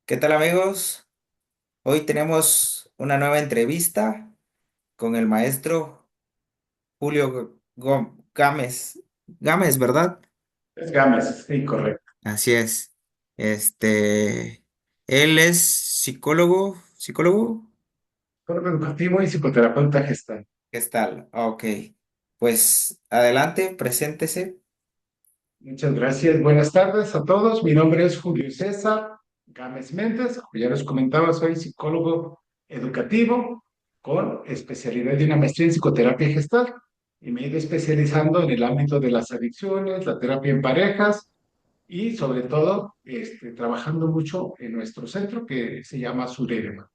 ¿Qué tal amigos? Hoy tenemos una nueva entrevista con el maestro Julio Gámez. Gámez, ¿verdad? Es Gámez, sí, correcto. Así es. Él es psicólogo Psicólogo educativo y psicoterapeuta gestal. gestal. Ok. Pues adelante, preséntese. Muchas gracias. Buenas tardes a todos. Mi nombre es Julio César Gámez Méndez. Como ya les comentaba, soy psicólogo educativo con especialidad de una maestría en psicoterapia gestal. Y me he ido especializando en el ámbito de las adicciones, la terapia en parejas y sobre todo trabajando mucho en nuestro centro que se llama Surerema.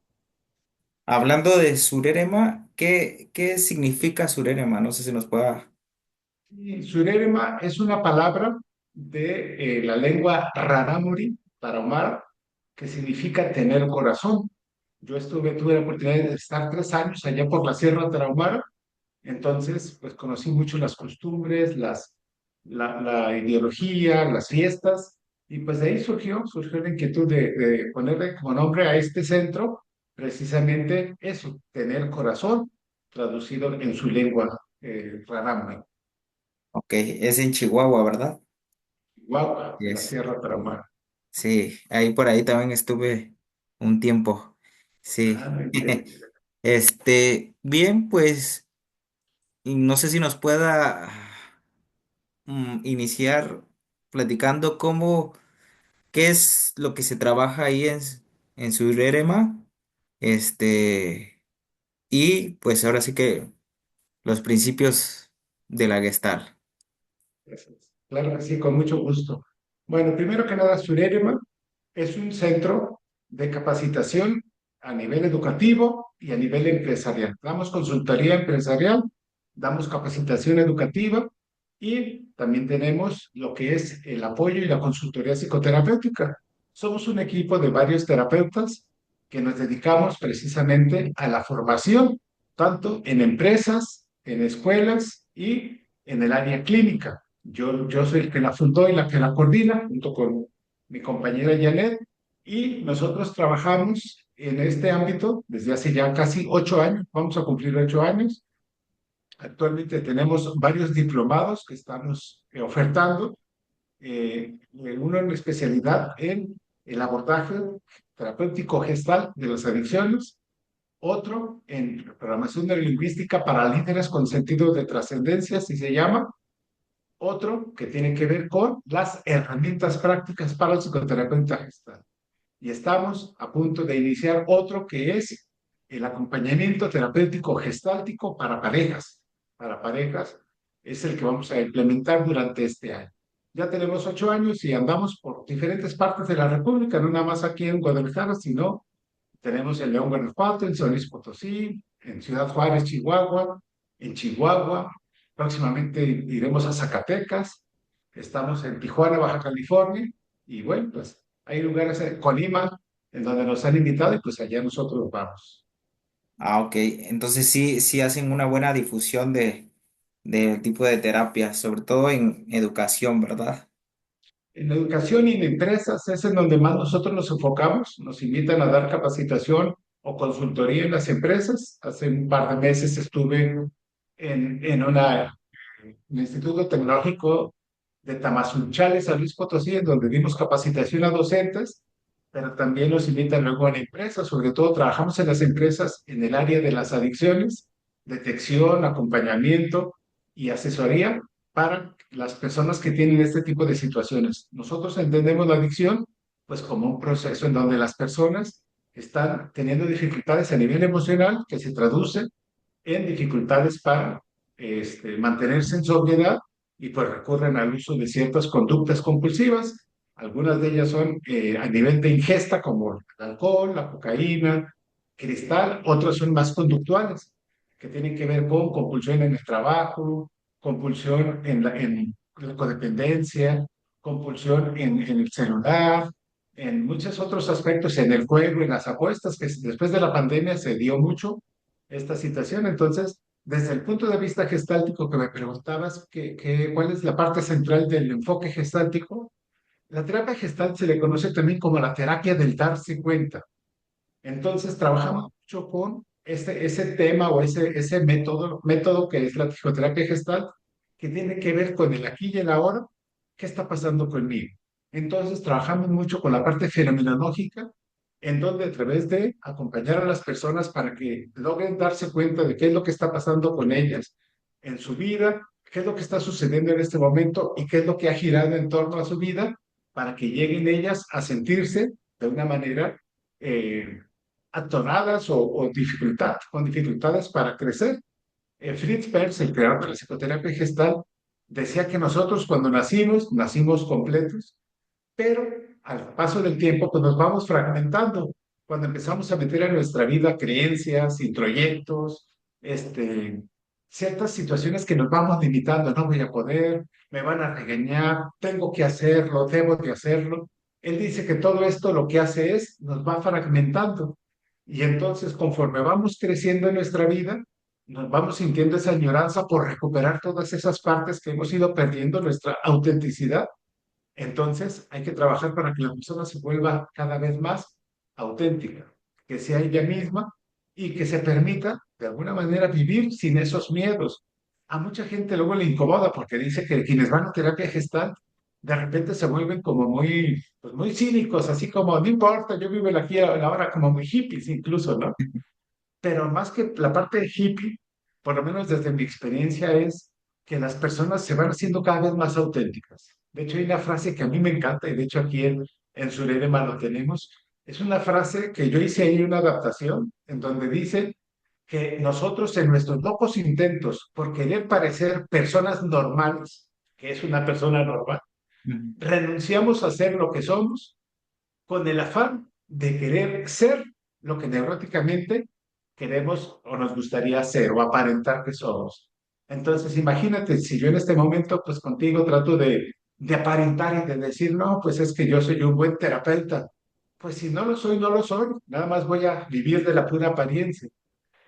Hablando de Surerema, ¿qué significa Surerema? No sé si nos pueda... Y Surerema es una palabra de la lengua rarámuri, tarahumara, que significa tener corazón. Tuve la oportunidad de estar 3 años allá por la Sierra Tarahumara, entonces pues conocí mucho las costumbres, la ideología, las fiestas, y pues de ahí surgió la inquietud de ponerle como nombre a este centro precisamente eso, tener corazón, traducido en su lengua rarámuri. Ok, es en Chihuahua, ¿verdad? Chihuahua, en la Yes. Sierra Tarahumara. Sí, ahí por ahí también estuve un tiempo. Ah, Sí. muy bien. Bien, pues y no sé si nos pueda iniciar platicando qué es lo que se trabaja ahí en Surerema. Y pues ahora sí que los principios de la Gestalt. Gracias. Claro que sí, con mucho gusto. Bueno, primero que nada, Surerema es un centro de capacitación a nivel educativo y a nivel empresarial. Damos consultoría empresarial, damos capacitación educativa y también tenemos lo que es el apoyo y la consultoría psicoterapéutica. Somos un equipo de varios terapeutas que nos dedicamos precisamente a la formación, tanto en empresas, en escuelas y en el área clínica. Yo soy el que la fundó y la que la coordina, junto con mi compañera Janet, y nosotros trabajamos en este ámbito desde hace ya casi 8 años, vamos a cumplir 8 años. Actualmente tenemos varios diplomados que estamos ofertando, uno en especialidad en el abordaje terapéutico gestal de las adicciones, otro en programación neurolingüística para líderes con sentido de trascendencia, así se llama, otro que tiene que ver con las herramientas prácticas para el psicoterapeuta gestal. Y estamos a punto de iniciar otro que es el acompañamiento terapéutico gestáltico para parejas. Para parejas es el que vamos a implementar durante este año. Ya tenemos 8 años y andamos por diferentes partes de la República, no nada más aquí en Guadalajara, sino tenemos en León, Guanajuato, en San Luis Potosí, en Ciudad Juárez, Chihuahua, en Chihuahua. Próximamente iremos a Zacatecas. Estamos en Tijuana, Baja California. Y bueno, pues hay lugares en Colima en donde nos han invitado y pues allá nosotros vamos. Ah, ok. Entonces sí hacen una buena difusión del tipo de terapia, sobre todo en educación, ¿verdad? En educación y en empresas es en donde más nosotros nos enfocamos. Nos invitan a dar capacitación o consultoría en las empresas. Hace un par de meses estuve en un instituto tecnológico de Tamazunchale, San Luis Potosí, en donde dimos capacitación a docentes, pero también nos invitan luego a la empresa. Sobre todo trabajamos en las empresas en el área de las adicciones, detección, acompañamiento y asesoría para las personas que tienen este tipo de situaciones. Nosotros entendemos la adicción pues como un proceso en donde las personas están teniendo dificultades a nivel emocional que se traducen en dificultades para mantenerse en sobriedad y pues recurren al uso de ciertas conductas compulsivas. Algunas de ellas son a nivel de ingesta como el alcohol, la cocaína, cristal, otras son más conductuales que tienen que ver con compulsión en el trabajo, compulsión en la codependencia, compulsión en el celular, en muchos otros aspectos, en el juego, en las apuestas, que después de la pandemia se dio mucho esta situación. Entonces, desde el punto de vista gestáltico que me preguntabas, ¿cuál es la parte central del enfoque gestáltico? La terapia gestal se le conoce también como la terapia del darse cuenta. Entonces, trabajamos mucho con ese tema o ese método que es la psicoterapia gestal, que tiene que ver con el aquí y el ahora, qué está pasando conmigo. Entonces, trabajamos mucho con la parte fenomenológica, en donde a través de acompañar a las personas para que logren darse cuenta de qué es lo que está pasando con ellas en su vida, qué es lo que está sucediendo en este momento y qué es lo que ha girado en torno a su vida, para que lleguen ellas a sentirse de una manera eh, atoradas o con dificultades para crecer. Fritz Perls, el creador de la psicoterapia gestal, decía que nosotros cuando nacimos, nacimos completos, pero al paso del tiempo pues nos vamos fragmentando. Cuando empezamos a meter en nuestra vida creencias, introyectos, ciertas situaciones que nos vamos limitando, no voy a poder, me van a regañar, tengo que hacerlo, debo de hacerlo. Él dice que todo esto lo que hace es nos va fragmentando. Y entonces conforme vamos creciendo en nuestra vida, nos vamos sintiendo esa añoranza por recuperar todas esas partes que hemos ido perdiendo, nuestra autenticidad. Entonces, hay que trabajar para que la persona se vuelva cada vez más auténtica, que sea ella misma y que se permita, de alguna manera, vivir sin esos miedos. A mucha gente luego le incomoda porque dice que quienes van a terapia gestal de repente se vuelven como muy, pues muy cínicos, así como, no importa, yo vivo el aquí y el ahora, como muy hippies incluso, ¿no? Pero más que la parte de hippie, por lo menos desde mi experiencia, es que las personas se van haciendo cada vez más auténticas. De hecho, hay una frase que a mí me encanta, y de hecho aquí en Surerema lo tenemos. Es una frase que yo hice ahí una adaptación, en donde dice que nosotros en nuestros locos intentos por querer parecer personas normales, que es una persona normal, Ujú. renunciamos a ser lo que somos con el afán de querer ser lo que neuróticamente queremos o nos gustaría ser o aparentar que somos. Entonces, imagínate, si yo en este momento, pues contigo trato de aparentar y de decir, no, pues es que yo soy un buen terapeuta. Pues si no lo soy, no lo soy. Nada más voy a vivir de la pura apariencia.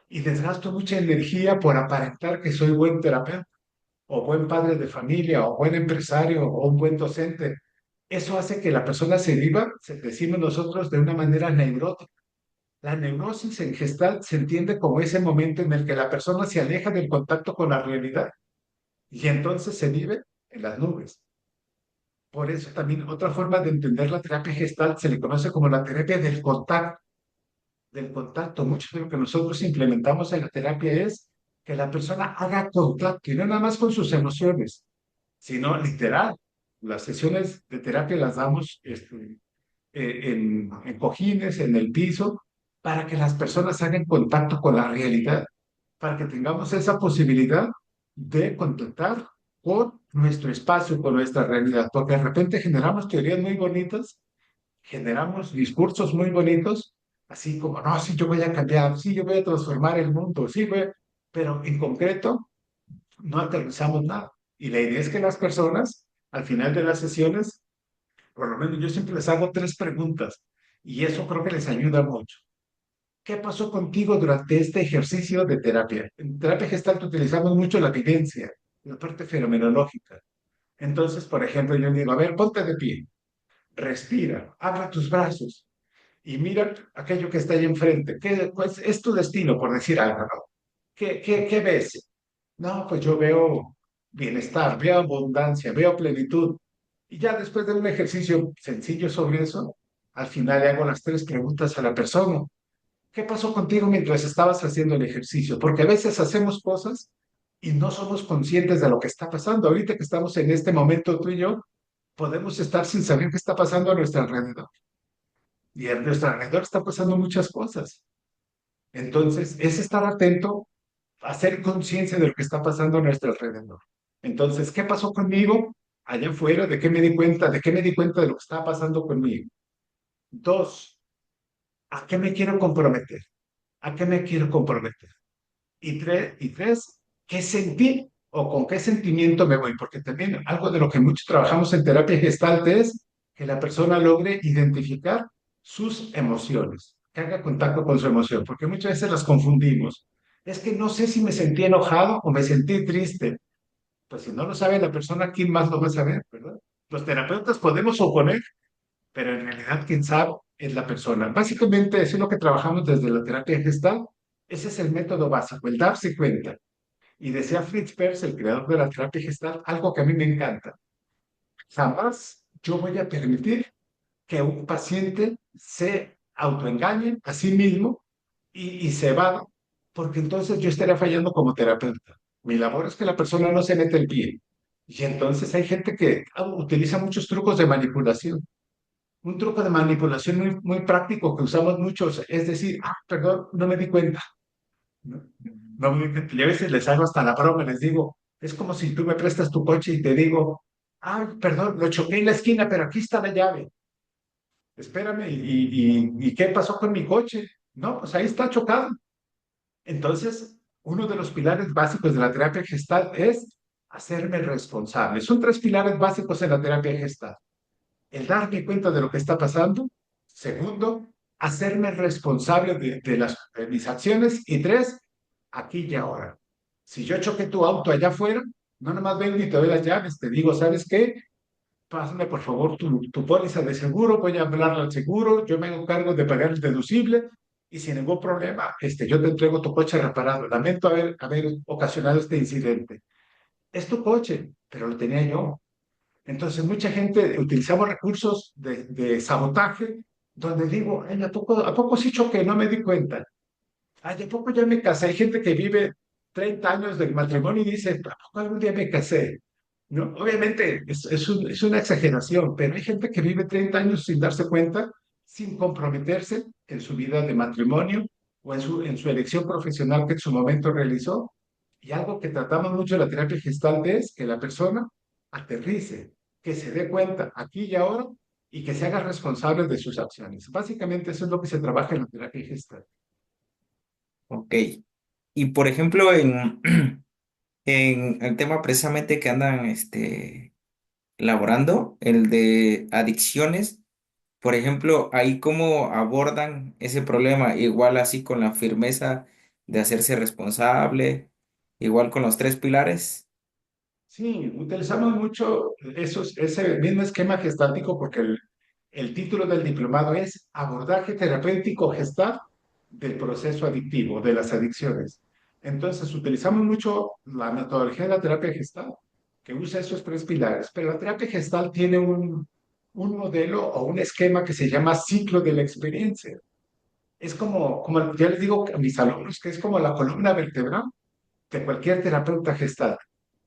Y desgasto mucha energía por aparentar que soy buen terapeuta o buen padre de familia, o buen empresario, o un buen docente. Eso hace que la persona se viva, decimos nosotros, de una manera neurótica. La neurosis en gestal se entiende como ese momento en el que la persona se aleja del contacto con la realidad y entonces se vive en las nubes. Por eso también otra forma de entender la terapia gestal se le conoce como la terapia del contacto. Del contacto. Mucho de lo que nosotros implementamos en la terapia es que la persona haga contacto y no nada más con sus emociones, sino literal. Las sesiones de terapia las damos en cojines, en el piso, para que las personas hagan contacto con la realidad, para que tengamos esa posibilidad de contactar con nuestro espacio, con nuestra realidad, porque de repente generamos teorías muy bonitas, generamos discursos muy bonitos, así como, no, sí, yo voy a cambiar, sí, yo voy a transformar el mundo, sí, pero en concreto no aterrizamos nada. Y la idea es que las personas, al final de las sesiones, por lo menos yo siempre les hago tres preguntas y eso creo que les ayuda mucho. ¿Qué pasó contigo durante este ejercicio de terapia? En terapia gestal utilizamos mucho la vivencia, la parte fenomenológica. Entonces, por ejemplo, yo digo, a ver, ponte de pie, respira, abre tus brazos y mira aquello que está ahí enfrente. ¿Qué, pues, es tu destino, por decir algo, ¿no? ¿Qué ves? No, pues yo veo bienestar, veo abundancia, veo plenitud. Y ya después de un ejercicio sencillo sobre eso, al final le hago las tres preguntas a la persona. ¿Qué pasó contigo mientras estabas haciendo el ejercicio? Porque a veces hacemos cosas y no somos conscientes de lo que está pasando. Ahorita que estamos en este momento tú y yo, podemos estar sin saber qué está pasando a nuestro alrededor. Y a nuestro alrededor está pasando muchas cosas. Entonces, es estar atento, hacer conciencia de lo que está pasando a nuestro alrededor. Entonces, ¿qué pasó conmigo allá afuera? ¿De qué me di cuenta? ¿De qué me di cuenta de lo que estaba pasando conmigo? Dos, ¿a qué me quiero comprometer? ¿A qué me quiero comprometer? Y tres, ¿qué sentí o con qué sentimiento me voy? Porque también algo de lo que mucho trabajamos en terapia gestalt es que la persona logre identificar sus emociones, que haga contacto con su emoción, porque muchas veces las confundimos. Es que no sé si me sentí enojado o me sentí triste. Pues si no lo sabe la persona, ¿quién más lo va a saber, verdad? Los terapeutas podemos oponer, pero en realidad quien sabe es la persona. Básicamente, eso es lo que trabajamos desde la terapia gestal. Ese es el método básico, el darse cuenta. Y decía Fritz Perls, el creador de la terapia gestal, algo que a mí me encanta. Jamás yo voy a permitir que un paciente se autoengañe a sí mismo y se va, porque entonces yo estaría fallando como terapeuta. Mi labor es que la persona no se mete el pie. Y entonces hay gente que utiliza muchos trucos de manipulación. Un truco de manipulación muy, muy práctico que usamos muchos es decir, perdón, no me di cuenta. No, no me di cuenta. Y a veces les hago hasta la broma, les digo, es como si tú me prestas tu coche y te digo, perdón, lo choqué en la esquina, pero aquí está la llave. Espérame, ¿y qué pasó con mi coche? No, pues ahí está chocado. Entonces, uno de los pilares básicos de la terapia gestal es hacerme responsable. Son tres pilares básicos en la terapia gestal: el darme cuenta de lo que está pasando; segundo, hacerme responsable de mis acciones; y tres, aquí y ahora. Si yo choqué tu auto allá afuera, no nomás vengo y te doy las llaves, te digo, ¿sabes qué? Pásame por favor tu póliza de seguro, voy a hablarle al seguro, yo me hago cargo de pagar el deducible y sin ningún problema, yo te entrego tu coche reparado. Lamento haber ocasionado este incidente. Es tu coche, pero lo tenía yo. Entonces, mucha gente utilizamos recursos de sabotaje donde digo, ay, a poco sí choqué? No me di cuenta. Ay, ¿a poco ya me casé? Hay gente que vive 30 años del matrimonio y dice, ¿a poco algún día me casé? ¿No? Obviamente es una exageración, pero hay gente que vive 30 años sin darse cuenta, sin comprometerse en su vida de matrimonio o en su elección profesional que en su momento realizó. Y algo que tratamos mucho en la terapia gestal es que la persona aterrice, que se dé cuenta aquí y ahora y que se haga responsable de sus acciones. Básicamente eso es lo que se trabaja en la terapia gestal. Ok. Y por ejemplo, en el tema precisamente que andan elaborando, el de adicciones, por ejemplo, ahí cómo abordan ese problema, igual así con la firmeza de hacerse responsable, igual con los tres pilares. Sí, utilizamos mucho ese mismo esquema gestáltico porque el título del diplomado es Abordaje terapéutico gestal del proceso adictivo, de las adicciones. Entonces, utilizamos mucho la metodología de la terapia gestal, que usa esos tres pilares, pero la terapia gestal tiene un modelo o un esquema que se llama ciclo de la experiencia. Es como ya les digo a mis alumnos, que es como la columna vertebral de cualquier terapeuta gestal.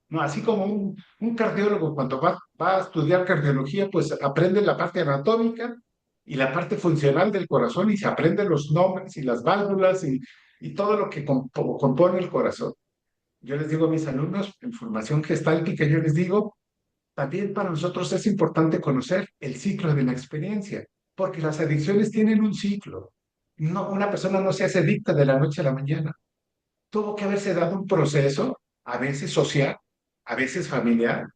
No, así como un cardiólogo cuando va a estudiar cardiología, pues aprende la parte anatómica y la parte funcional del corazón y se aprende los nombres y las válvulas y todo lo que compone el corazón. Yo les digo a mis alumnos en formación gestáltica, yo les digo, también para nosotros es importante conocer el ciclo de la experiencia, porque las adicciones tienen un ciclo. No, una persona no se hace adicta de la noche a la mañana. Tuvo que haberse dado un proceso, a veces social, a veces familiar,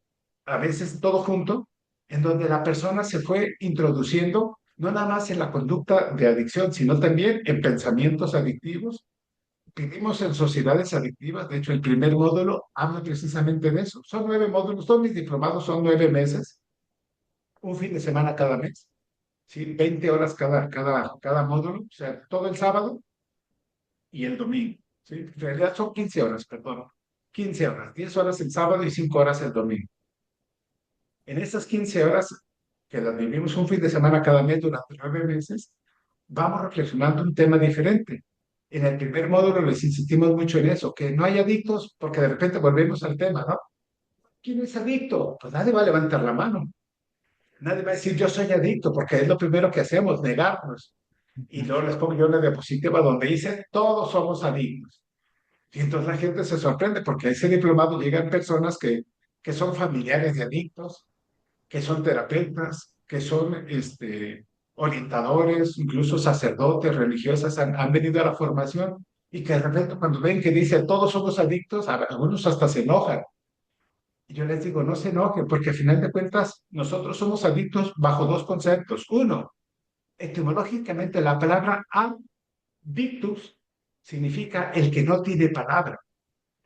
a veces todo junto, en donde la persona se fue introduciendo no nada más en la conducta de adicción, sino también en pensamientos adictivos. Vivimos en sociedades adictivas, de hecho el primer módulo habla precisamente de eso. Son 9 módulos, todos mis diplomados son 9 meses, un fin de semana cada mes, ¿sí? 20 horas cada módulo, o sea, todo el sábado y el domingo, ¿sí? En realidad son 15 horas, perdón. 15 horas, 10 horas el sábado y 5 horas el domingo. En esas 15 horas, que las vivimos un fin de semana cada mes durante 9 meses, vamos reflexionando un tema diferente. En el primer módulo les insistimos mucho en eso, que no hay adictos, porque de repente volvemos al tema, ¿no? ¿Quién es adicto? Pues nadie va a levantar la mano. Nadie va a decir yo soy adicto, porque es lo primero que hacemos, negarnos. Y luego les pongo yo una diapositiva donde dice todos somos adictos. Y entonces la gente se sorprende porque a ese diplomado llegan personas que son familiares de adictos, que son terapeutas, que son orientadores, incluso sacerdotes, religiosas, han venido a la formación y que de repente cuando ven que dice todos somos adictos, algunos hasta se enojan. Y yo les digo, no se enojen, porque al final de cuentas nosotros somos adictos bajo dos conceptos. Uno, etimológicamente la palabra adictus significa el que no tiene palabra,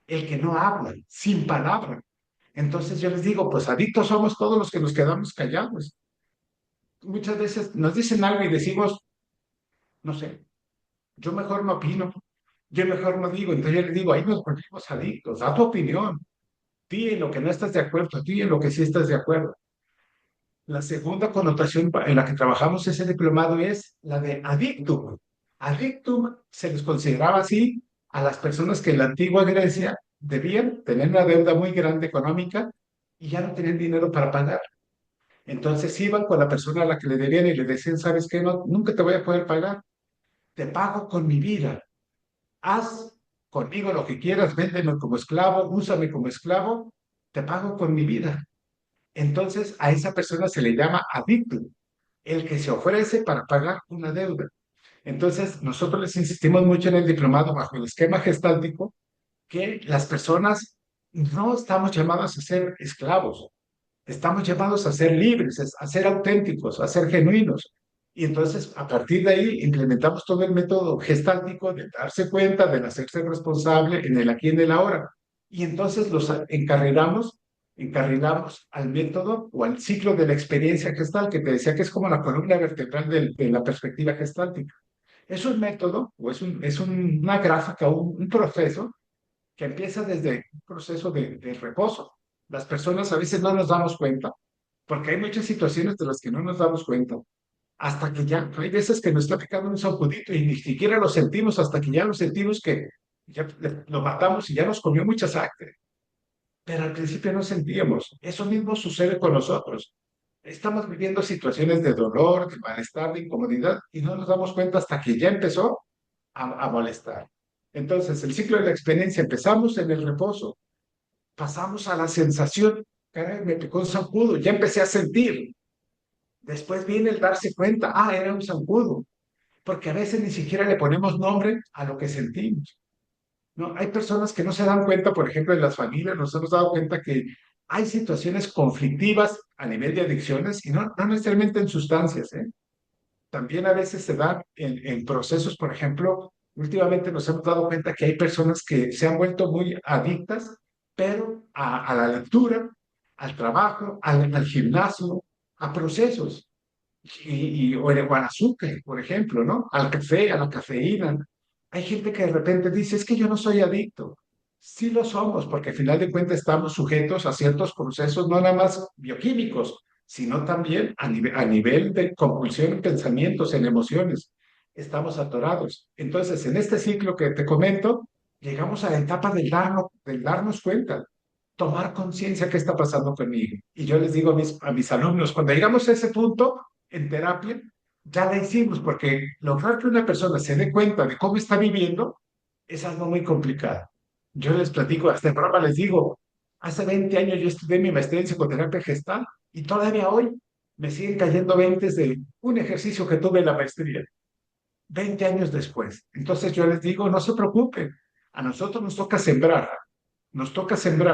el que no habla, sin palabra. Entonces yo les digo, pues adictos somos todos los que nos quedamos callados. Muchas veces nos dicen algo y decimos, no sé, yo mejor no opino, yo mejor no digo. Entonces yo les digo, ahí nos volvemos adictos, da tu opinión, di en lo que no estás de acuerdo, di en lo que sí estás de acuerdo. La segunda connotación en la que trabajamos ese diplomado es la de adictum. Adictum se les consideraba así a las personas que en la antigua Grecia debían tener una deuda muy grande económica y ya no tenían dinero para pagar. Entonces iban con la persona a la que le debían y le decían, ¿sabes qué? No, nunca te voy a poder pagar. Te pago con mi vida. Haz conmigo lo que quieras, véndeme como esclavo, úsame como esclavo, te pago con mi vida. Entonces a esa persona se le llama adicto, el que se ofrece para pagar una deuda. Entonces nosotros les insistimos mucho en el diplomado bajo el esquema gestáltico que las personas no estamos llamadas a ser esclavos, estamos llamados a ser libres, a ser auténticos, a ser genuinos. Y entonces, a partir de ahí, implementamos todo el método gestáltico de darse cuenta, de hacerse responsable en el aquí y en el ahora. Y entonces los encarrilamos al método o al ciclo de la experiencia gestal, que te decía que es como la columna vertebral de la perspectiva gestáltica. Es un método o una gráfica, un proceso que empieza desde un proceso de reposo. Las personas a veces no nos damos cuenta, porque hay muchas situaciones de las que no nos damos cuenta, hasta que ya, hay veces que nos está picando un sacudito y ni siquiera lo sentimos, hasta que ya lo sentimos que ya lo matamos y ya nos comió mucha sangre. Pero al principio no sentíamos. Eso mismo sucede con nosotros. Estamos viviendo situaciones de dolor, de malestar, de incomodidad y no nos damos cuenta hasta que ya empezó a molestar. Entonces, el ciclo de la experiencia, empezamos en el reposo, pasamos a la sensación, caray, me picó un zancudo, ya empecé a sentir. Después viene el darse cuenta, era un zancudo, porque a veces ni siquiera le ponemos nombre a lo que sentimos. No, hay personas que no se dan cuenta, por ejemplo, en las familias nos hemos dado cuenta que hay situaciones conflictivas a nivel de adicciones y no necesariamente en sustancias, ¿eh? También a veces se dan en procesos, por ejemplo, últimamente nos hemos dado cuenta que hay personas que se han vuelto muy adictas, pero a la lectura, al trabajo, al gimnasio, a procesos, o al azúcar, por ejemplo, ¿no? Al café, a la cafeína. Hay gente que de repente dice, es que yo no soy adicto. Sí lo somos, porque al final de cuentas estamos sujetos a ciertos procesos, no nada más bioquímicos, sino también a nivel de compulsión en pensamientos, en emociones. Estamos atorados. Entonces, en este ciclo que te comento, llegamos a la etapa del darnos cuenta, tomar conciencia qué está pasando conmigo. Y yo les digo a mis alumnos, cuando llegamos a ese punto en terapia, ya la hicimos, porque lograr que una persona se dé cuenta de cómo está viviendo es algo muy complicado. Yo les platico, hasta en broma les digo, hace 20 años yo estudié mi maestría en psicoterapia gestal y todavía hoy me siguen cayendo veintes de un ejercicio que tuve en la maestría, 20 años después. Entonces yo les digo, no se preocupen, a nosotros nos toca sembrar,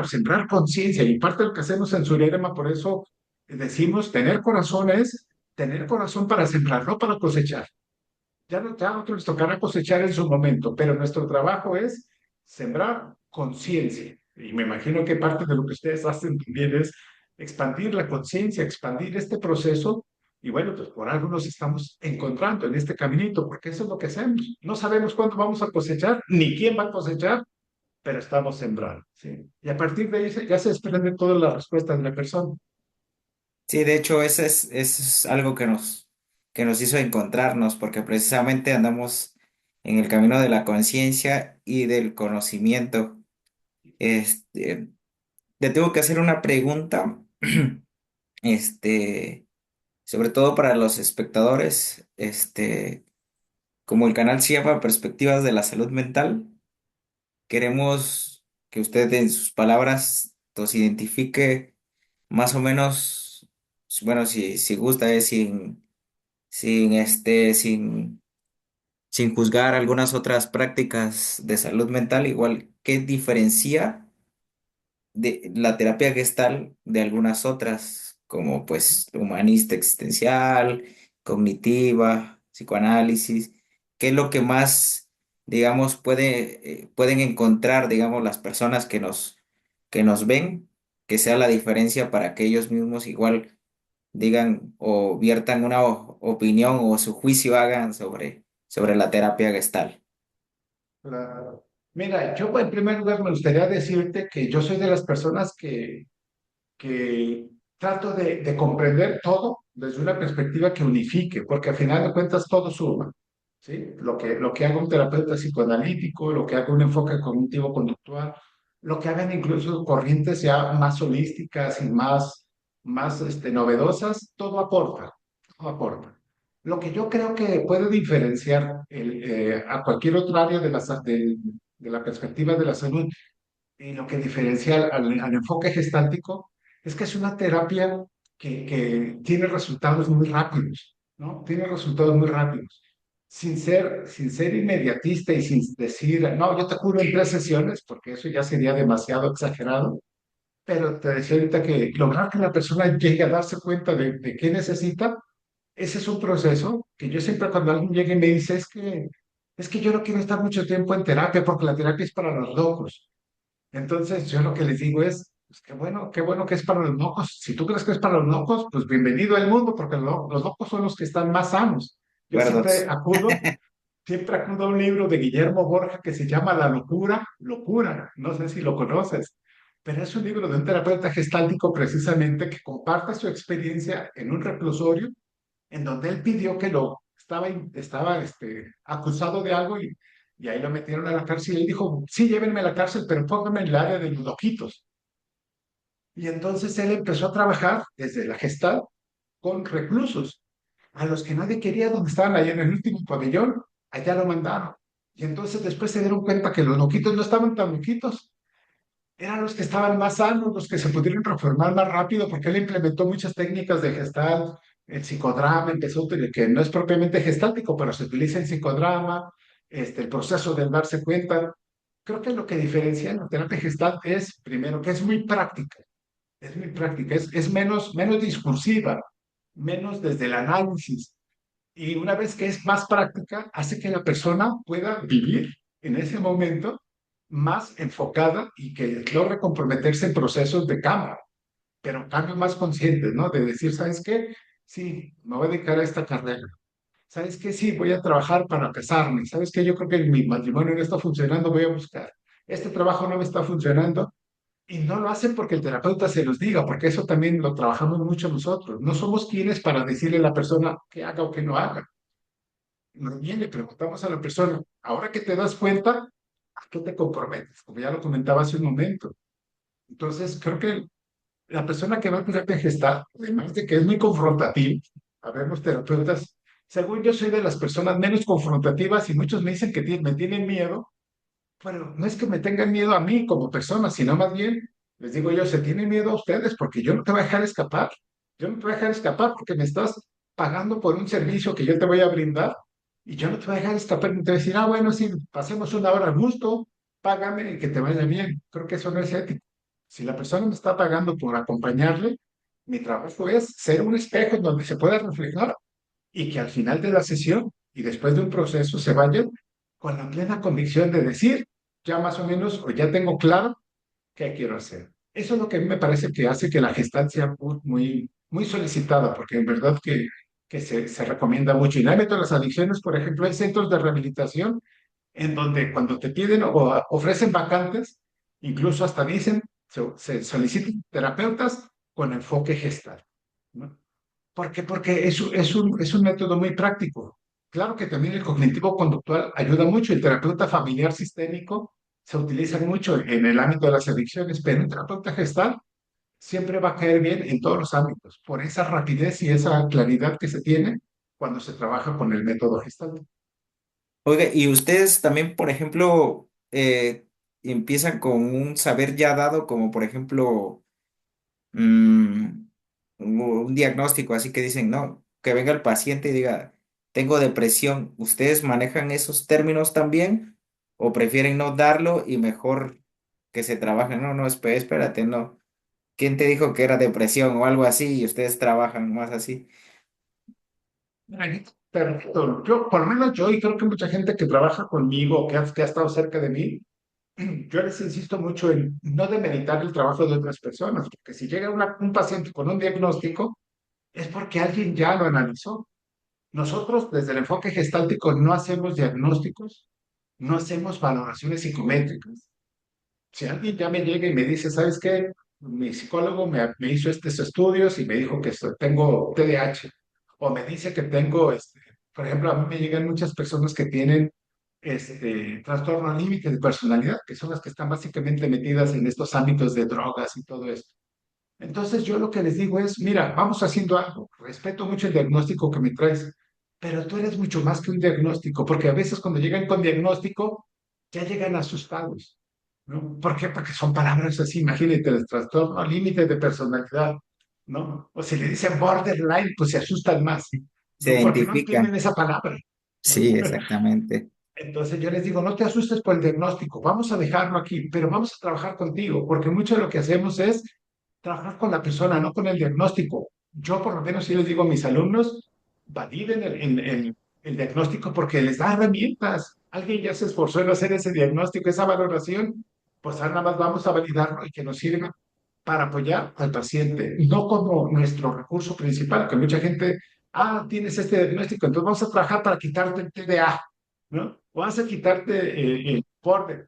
sembrar conciencia y parte de lo que hacemos en Surerema, por eso decimos, tener corazón es tener corazón para sembrar, no para cosechar. Ya a otros les tocará cosechar en su momento, pero nuestro trabajo es sembrar conciencia. Y me imagino que parte de lo que ustedes hacen también es expandir la conciencia, expandir este proceso. Y bueno, pues por algo nos estamos encontrando en este caminito, porque eso es lo que hacemos. No sabemos cuándo vamos a cosechar, ni quién va a cosechar, pero estamos sembrando, ¿sí? Y a partir de ahí ya se desprende toda la respuesta de la persona. Sí, de hecho, eso es algo que nos hizo encontrarnos, porque precisamente andamos en el camino de la conciencia y del conocimiento. Este, te tengo que hacer una pregunta, este, sobre todo para los espectadores, como el canal se llama Perspectivas de la Salud Mental, queremos que usted en sus palabras nos identifique más o menos, bueno, si gusta, sin juzgar algunas otras prácticas de salud mental, igual, ¿qué diferencia de la terapia gestal de algunas otras, como pues humanista existencial, cognitiva, psicoanálisis? ¿Qué es lo que más, digamos, pueden encontrar, digamos, las personas que nos ven? que sea la diferencia para que ellos mismos igual digan o viertan una opinión o su juicio hagan sobre la terapia gestal. Claro. Mira, yo en primer lugar me gustaría decirte que yo soy de las personas que trato de comprender todo desde una perspectiva que unifique, porque al final de cuentas todo suma, ¿sí? Lo que haga un terapeuta psicoanalítico, lo que haga un enfoque cognitivo-conductual, lo que hagan incluso corrientes ya más holísticas y más novedosas, todo aporta. Lo que yo creo que puede diferenciar a cualquier otro área de la perspectiva de la salud y lo que diferencia al enfoque gestáltico es que es una terapia que tiene resultados muy rápidos, ¿no? Tiene resultados muy rápidos. Sin ser inmediatista y sin decir, no, yo te curo en 3 sesiones, porque eso ya sería demasiado exagerado, pero te decía ahorita que lograr que la persona llegue a darse cuenta de qué necesita, ese es un proceso que yo siempre cuando alguien llega y me dice, es que yo no quiero estar mucho tiempo en terapia porque la terapia es para los locos. Entonces, yo lo que les digo es, pues qué bueno que es para los locos. Si tú crees que es para los locos, pues bienvenido al mundo, porque los locos son los que están más sanos. Yo ¿Acuerdos? siempre acudo a un libro de Guillermo Borja que se llama La locura, locura. No sé si lo conoces, pero es un libro de un terapeuta gestáltico precisamente que comparte su experiencia en un reclusorio en donde él pidió que estaba acusado de algo y ahí lo metieron a la cárcel y él dijo, sí, llévenme a la cárcel, pero pónganme en el área de los loquitos. Y entonces él empezó a trabajar desde la Gestalt con reclusos, a los que nadie quería, donde estaban allá en el último pabellón, allá lo mandaron. Y entonces después se dieron cuenta que los loquitos no estaban tan loquitos, eran los que estaban más sanos, los que se pudieron reformar más rápido, porque él implementó muchas técnicas de Gestalt, el psicodrama que no es propiamente gestáltico, pero se utiliza en psicodrama, el proceso de darse cuenta. Creo que lo que diferencia en la terapia Gestalt es, primero, que es muy práctica, es menos discursiva, menos desde el análisis. Y una vez que es más práctica, hace que la persona pueda vivir en ese momento más enfocada y que logre comprometerse en procesos de cambio, pero cambios más conscientes, ¿no? De decir, ¿sabes qué? Sí, me voy a dedicar a esta carrera. ¿Sabes qué? Sí, voy a trabajar para casarme. ¿Sabes qué? Yo creo que mi matrimonio no está funcionando, voy a buscar. Este trabajo no me está funcionando. Y no lo hacen porque el terapeuta se los diga, porque eso también lo trabajamos mucho nosotros. No somos quienes para decirle a la persona que haga o que no haga. Más bien le preguntamos a la persona, ahora que te das cuenta, ¿a qué te comprometes? Como ya lo comentaba hace un momento. Entonces, creo que la persona que va a terapia gestal, además de que es muy confrontativo, habemos terapeutas, según yo soy de las personas menos confrontativas y muchos me dicen que me tienen miedo, pero no es que me tengan miedo a mí como persona, sino más bien, les digo yo, se tienen miedo a ustedes porque yo no te voy a dejar escapar. Yo no te voy a dejar escapar porque me estás pagando por un servicio que yo te voy a brindar y yo no te voy a dejar escapar ni te voy a decir, ah, bueno, sí, pasemos una hora a gusto, págame y que te vaya bien. Creo que eso no es ético. Si la persona me está pagando por acompañarle, mi trabajo es ser un espejo en donde se pueda reflejar y que al final de la sesión y después de un proceso se vayan con la plena convicción de decir, ya más o menos, o ya tengo claro qué quiero hacer. Eso es lo que a mí me parece que hace que la gestancia sea muy solicitada, porque en verdad que se recomienda mucho. Y en el ámbito de las adicciones, por ejemplo, hay centros de rehabilitación en donde cuando te piden o ofrecen vacantes, incluso hasta dicen, se solicitan terapeutas con enfoque gestal, ¿no? ¿Por qué? Porque es un método muy práctico. Claro que también el cognitivo conductual ayuda mucho. El terapeuta familiar sistémico se utiliza mucho en el ámbito de las adicciones, pero el terapeuta gestal siempre va a caer bien en todos los ámbitos, por esa rapidez y esa claridad que se tiene cuando se trabaja con el método gestal. Oiga, y ustedes también, por ejemplo, empiezan con un saber ya dado, como por ejemplo, mm, un diagnóstico, así que dicen, no, que venga el paciente y diga, tengo depresión. ¿Ustedes manejan esos términos también o prefieren no darlo y mejor que se trabaje? No, no, espérate, no. ¿Quién te dijo que era depresión o algo así y ustedes trabajan más así? Ay, perfecto. Yo, por lo menos yo, y creo que mucha gente que trabaja conmigo, que ha estado cerca de mí, yo les insisto mucho en no demeritar el trabajo de otras personas, porque si llega un paciente con un diagnóstico, es porque alguien ya lo analizó. Nosotros, desde el enfoque gestáltico, no hacemos diagnósticos, no hacemos valoraciones psicométricas. Si alguien ya me llega y me dice, ¿sabes qué? Mi psicólogo me hizo estos estudios y me dijo que tengo TDAH, o me dice que tengo, por ejemplo, a mí me llegan muchas personas que tienen trastorno límite de personalidad, que son las que están básicamente metidas en estos ámbitos de drogas y todo esto. Entonces yo lo que les digo es, mira, vamos haciendo algo, respeto mucho el diagnóstico que me traes, pero tú eres mucho más que un diagnóstico, porque a veces cuando llegan con diagnóstico ya llegan asustados, ¿no? ¿Por qué? Porque son palabras así, imagínate, el trastorno límite de personalidad, ¿no? O si le dicen borderline, pues se asustan más, Se ¿no? Porque no entienden identifican. esa palabra, ¿no? Sí, exactamente. Entonces yo les digo, no te asustes por el diagnóstico, vamos a dejarlo aquí, pero vamos a trabajar contigo, porque mucho de lo que hacemos es trabajar con la persona, no con el diagnóstico. Yo por lo menos sí les digo a mis alumnos, validen el diagnóstico porque les da herramientas. Alguien ya se esforzó en hacer ese diagnóstico, esa valoración, pues ahora nada más vamos a validarlo y que nos sirva para apoyar al paciente, no como nuestro recurso principal, que mucha gente, tienes este diagnóstico, entonces vamos a trabajar para quitarte el TDA, ¿no? O vas a quitarte el borde.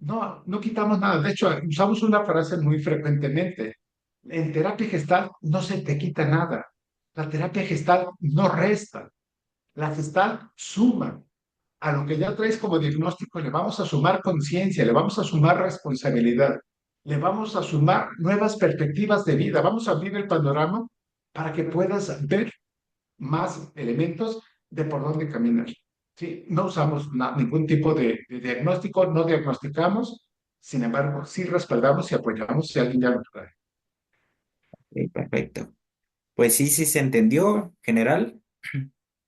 No, no quitamos nada. De hecho, usamos una frase muy frecuentemente. En terapia gestal no se te quita nada. La terapia gestal no resta. La gestal suma. A lo que ya traes como diagnóstico le vamos a sumar conciencia, le vamos a sumar responsabilidad, le vamos a sumar nuevas perspectivas de vida. Vamos a abrir el panorama para que puedas ver más elementos de por dónde caminar. ¿Sí? No usamos ningún tipo de diagnóstico, no diagnosticamos, sin embargo, sí respaldamos y apoyamos si alguien ya lo trae. Ok, perfecto. Pues sí, sí se entendió, general,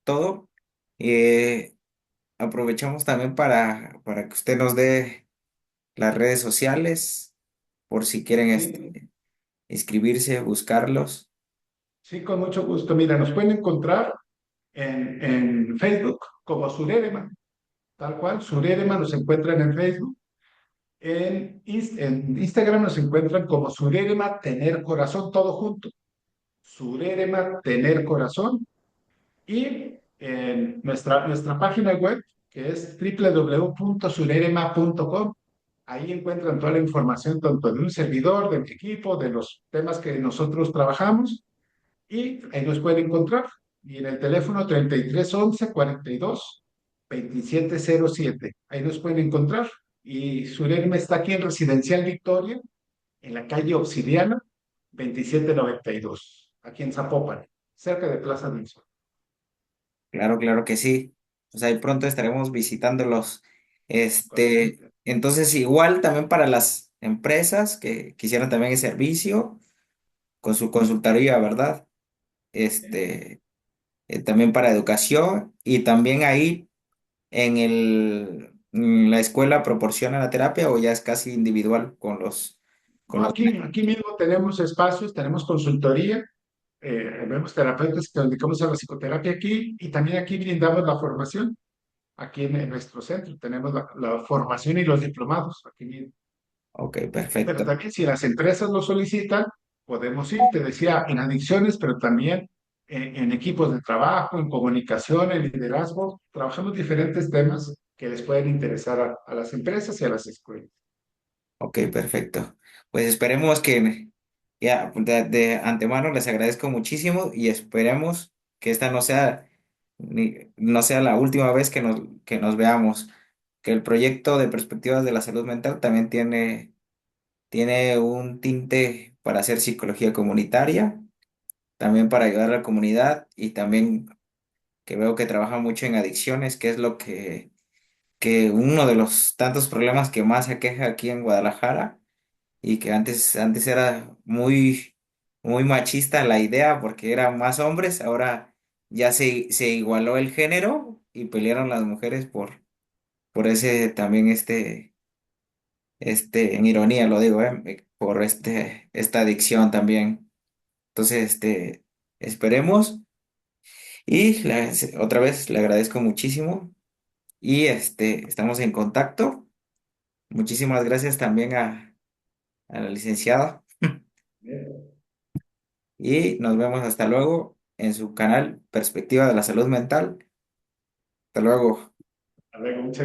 todo. Eh, Aprovechamos también para que usted nos dé las redes sociales, por si quieren Sí, inscribirse, buscarlos. sí, con mucho gusto. Mira, nos pueden encontrar en Facebook como Surerema, tal cual. Surerema nos encuentran en Facebook. En Instagram nos encuentran como Surerema Tener Corazón, todo junto. Surerema Tener Corazón. Y en nuestra página web, que es www.surerema.com, ahí encuentran toda la información tanto de un servidor, de mi equipo, de los temas que nosotros trabajamos, y ahí nos pueden encontrar. Y en el teléfono 3311 42 2707, ahí nos pueden encontrar. Y Surerema está aquí en Residencial Victoria, en la calle Obsidiana, 2792, aquí en Zapopan, cerca de Plaza del Sol. Claro, claro que sí. Pues ahí pronto estaremos visitándolos. Con gusto. Entonces, igual también para las empresas que quisieran también el servicio, con su consultoría, ¿verdad? Este, También para educación y también ahí en la escuela proporciona la terapia o ya es casi individual con No, los aquí mismo tenemos espacios, tenemos consultoría, vemos terapeutas que nos dedicamos a la psicoterapia aquí y también aquí brindamos la formación. Aquí en nuestro centro tenemos la formación y los diplomados aquí mismo. Ok, Pero perfecto. también si las empresas lo solicitan, podemos ir, te decía, en adicciones, pero también en equipos de trabajo, en comunicación, en liderazgo. Trabajamos diferentes temas que les pueden interesar a las empresas y a las escuelas. Ok, perfecto. Pues esperemos que ya de antemano les agradezco muchísimo y esperemos que esta no sea la última vez que nos veamos. Que el proyecto de perspectivas de la salud mental también tiene un tinte para hacer psicología comunitaria, también para ayudar a la comunidad y también que veo que trabaja mucho en adicciones, que es que uno de los tantos problemas que más aqueja aquí en Guadalajara y que antes era muy machista la idea porque eran más hombres, ahora ya se igualó el género y pelearon las mujeres por ese también en ironía lo digo, por esta adicción también. Entonces, esperemos y otra vez le agradezco muchísimo y estamos en contacto. Muchísimas gracias también a la licenciada y nos vemos hasta luego en su canal Perspectiva de la Salud Mental. Hasta luego. Hasta luego, muchas